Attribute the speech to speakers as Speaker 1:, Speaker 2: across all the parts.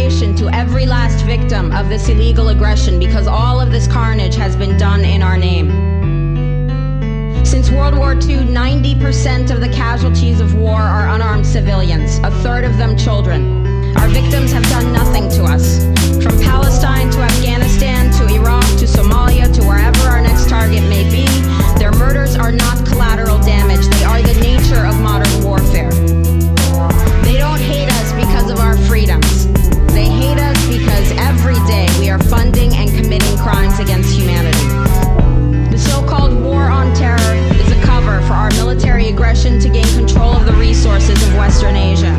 Speaker 1: reparation to every last victim of this illegal aggression, because all of this carnage has been done in our name. Since World War II, 90% of the casualties of war are unarmed civilians, a third of them children. Our victims have done nothing to us. From Palestine to Afghanistan to Iraq to Somalia to wherever our next target may be, their murders are not collateral damage. They are the nature of modern warfare. They don't hate us because of our freedoms. They hate us because every day we are funding and committing crimes against humanity. The so-called war on terror is a cover for our military aggression to gain control of the resources of Western Asia.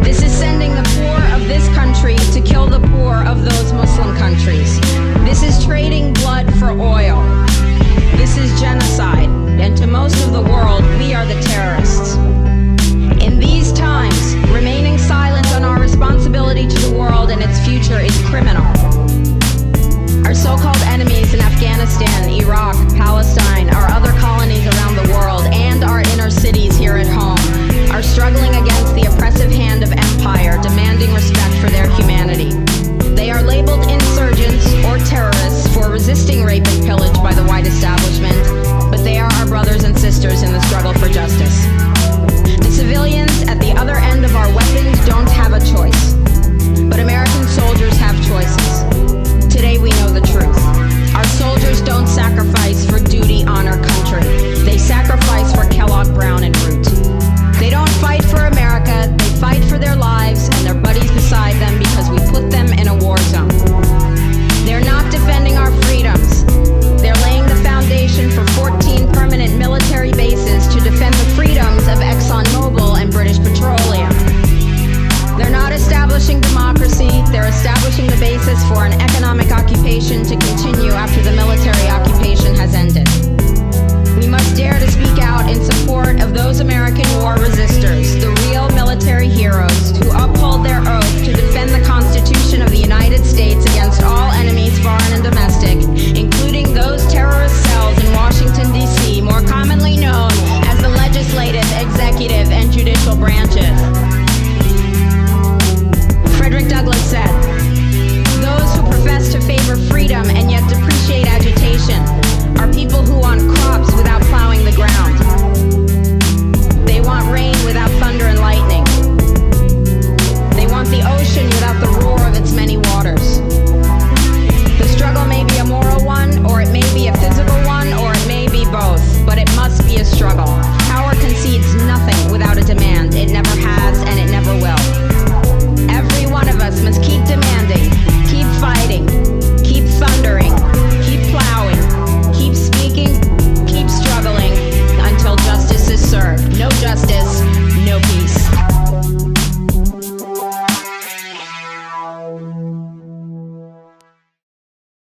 Speaker 1: This is sending the poor of this country to kill the poor of those Muslim countries. This is trading blood for oil. This is genocide, and to most of the world, we are the terrorists. In these times, remaining silent on our responsibility to the world and its future is criminal. Our so-called enemies in Afghanistan, Iraq, Palestine, our other colonies around the world, and our inner cities here at home are struggling against the oppressive hand of empire, demanding respect for their humanity. They are labeled insurgents or terrorists for resisting rape and pillage by the white establishment, but they are our brothers and sisters in the struggle for justice. The civilians